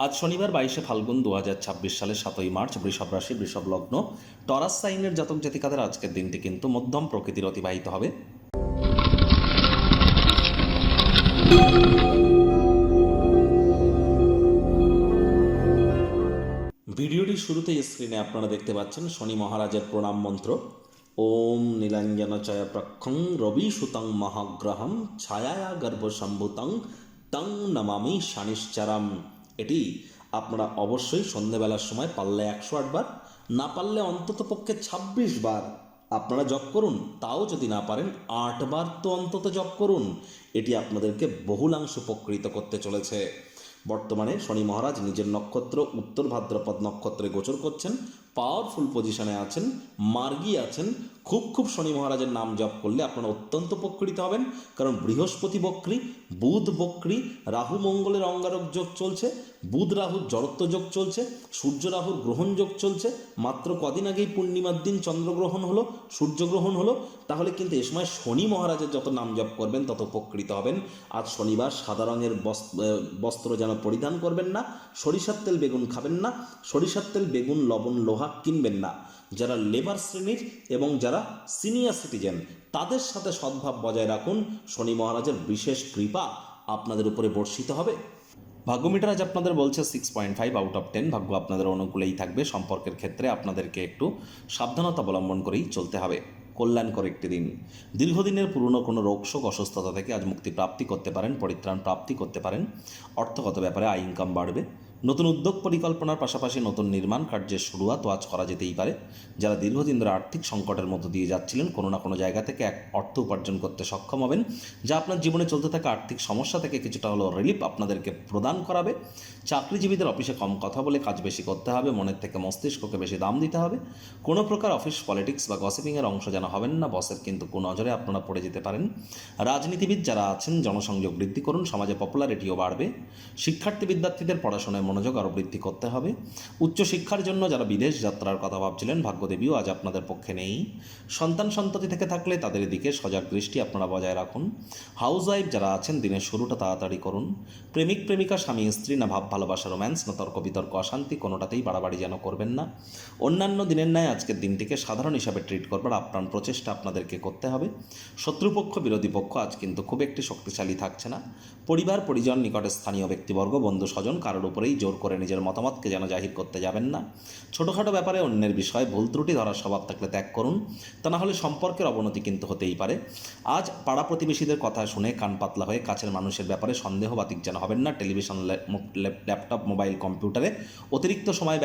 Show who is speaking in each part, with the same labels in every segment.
Speaker 1: আজ শনিবার 22শে ফাল্গুন 2026 সালের 7ই মার্চ বৃষভ রাশি বৃষভ লগ্ন টরাস সাইনের জাতক জাতিকাদের আজকের দিনটি কিন্তু মধ্যম প্রকৃতির অতিবাহিত হবে। ভিডিওটির শুরুতেই স্ক্রিনে আপনারা দেখতে পাচ্ছেন শনি মহারাজের প্রণাম মন্ত্র। ওম নীলাঞ্জন চয় প্রক্ষং রবি সুতং মহাগ্রহম ছায়া গর্ভসম্ভূতং তং নমামি শানিশ্চারাম। এটি আপনারা অবশ্যই সন্ধ্যেবেলার সময় পারলে 108 বার, না পারলে অন্তত পক্ষে 26 বার আপনারা জপ করুন। তাও যদি না পারেন 8 বার তো অন্তত জপ করুন। এটি আপনাদেরকে বহুলাংশ উপকৃত করতে চলেছে। বর্তমানে শনি মহারাজ নিজের নক্ষত্র উত্তর ভাদ্রপদ নক্ষত্রে গোচর করছেন, পাওয়ারফুল পজিশনে আছেন, মার্গী আছেন। খুব শনি মহারাজের নাম জপ করলে আপনারা অত্যন্ত উপকৃত হবেন, কারণ বৃহস্পতি বক্রী, বুধ বক্রী, রাহু মঙ্গলের অঙ্গারক যোগ চলছে, বুধ রাহুর জড়ত্ব যোগ চলছে, সূর্য রাহুর গ্রহণ যোগ চলছে। মাত্র কদিন আগেই পূর্ণিমার দিন চন্দ্রগ্রহণ হলো, সূর্যগ্রহণ হলো। তাহলে কিন্তু এ সময় শনি মহারাজের যত নাম জপ করবেন তত উপকৃত হবেন। আজ শনিবার সাদা রঙের বস্ত্র যেন পরিধান করবেন না, সরিষার তেল বেগুন খাবেন না, সরিষার তেল বেগুন লবণ লোহা কিনবেন না। যারা লেবার শ্রেণীর এবং যারা সিনিয়র সিটিজেন তাদের সাথে সদ্ভাব বজায় রাখুন। শনি মহারাজের বিশেষ কৃপা আপনাদের উপরে বর্ষিত হবে। ভাগ্যমিটার আজ আপনাদের বলছে 6.5 আউট অফ 10। ভাগ্য আপনাদের অনুকূলেই থাকবে। সম্পর্কের ক্ষেত্রে আপনাদেরকে একটু সাবধানতা অবলম্বন করেই চলতে হবে। কল্যাণকর একটি দিন। দীর্ঘদিনের পুরনো কোনো রোগশোক অসুস্থতা থেকে আজ মুক্তি প্রাপ্তি করতে পারেন, পরিত্রাণ প্রাপ্তি করতে পারেন। অর্থগত ব্যাপারে আয় ইনকাম বাড়বে। নতুন উদ্যোগ পরিকল্পনার পাশাপাশি নতুন নির্মাণ কার্যের শুরুয়াতও আজ করা যেতেই পারে। যারা দীর্ঘদিন ধরে আর্থিক সংকটের মধ্য দিয়ে যাচ্ছিলেন, কোনো না কোনো জায়গা থেকে এক অর্থ উপার্জন করতে সক্ষম হবেন, যা আপনার জীবনে চলতে থাকা আর্থিক সমস্যা থেকে কিছুটা হলেও রিলিফ আপনাদেরকে প্রদান করাবে। চাকরিজীবীদের অফিসে কম কথা বলে কাজ বেশি করতে হবে, মনের থেকে মস্তিষ্ককে বেশি দাম দিতে হবে। কোনো প্রকার অফিস পলিটিক্স বা গসিপিংয়ের অংশ যেন হবেন না, বসের কিন্তু কুনজরে আপনারা পড়ে যেতে পারেন। রাজনীতিবিদ যারা আছেন জনসংযোগ বৃদ্ধি করুন, সমাজে পপুলারিটিও বাড়বে। শিক্ষার্থী বিদ্যার্থীদের পড়াশোনায় মনোযোগ আরও বৃদ্ধি করতে হবে। উচ্চশিক্ষার জন্য যারা বিদেশ যাত্রার কথা ভাবছিলেন, ভাগ্যদেবীও আজ আপনাদের পক্ষে নেই। সন্তান সন্ততি থেকে থাকলে তাদের দিকে সজাগ দৃষ্টি আপনারা বজায় রাখুন। হাউস ওয়াইফ যারা আছেন দিনের শুরুটা তাড়াতাড়ি করুন। প্রেমিক প্রেমিকা স্বামী স্ত্রী না ভাব ভালোবাসা রোম্যান্স না তর্ক বিতর্ক অশান্তি কোনোটাতেই বাড়াবাড়ি যেন করবেন না। অন্যান্য দিনের ন্যায় আজকের দিনটিকে সাধারণ হিসাবে ট্রিট করবার আপ্রাণ প্রচেষ্টা আপনাদেরকে করতে হবে। শত্রুপক্ষ বিরোধী পক্ষ আজ কিন্তু খুব একটি শক্তিশালী থাকছে না। পরিবার পরিজন নিকটে স্থানীয় ব্যক্তিবর্গ বন্ধু স্বজন কারোর উপরেই জোর করে নিজের মতামতকে যেন জাহির করতে যাবেন না। ছোটোখাটো ব্যাপারে অন্যের বিষয়ে ভুল ত্রুটি ধরার স্বভাব থাকলে ত্যাগ করুন, তা না হলে সম্পর্কের অবনতি কিন্তু হতেই পারে। আজ পাড়া প্রতিবেশীদের কথা শুনে কান পাতলা হয়ে কাছের মানুষের ব্যাপারে সন্দেহবাতিক যেন হবেন না। টেলিভিশন ল্যাপটপ মোবাইল কম্পিউটারে অতিরিক্ত সময়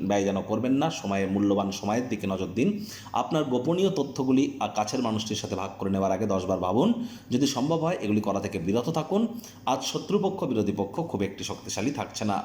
Speaker 1: ব্যয় যেন করবেন না। মূল্যবান সময়ের দিকে নজর দিন। আপনার গোপনীয় তথ্যগুলি কাছের মানুষটির সাথে ভাগ করে নেওয়ার আগে 10 বার ভাবুন। যদি সম্ভব হয় এগুলি করা থেকে বিরত থাকুন। আজ শত্রুপক্ষ বিরোধী পক্ষ খুব একটি শক্তিশালী থাকছে না।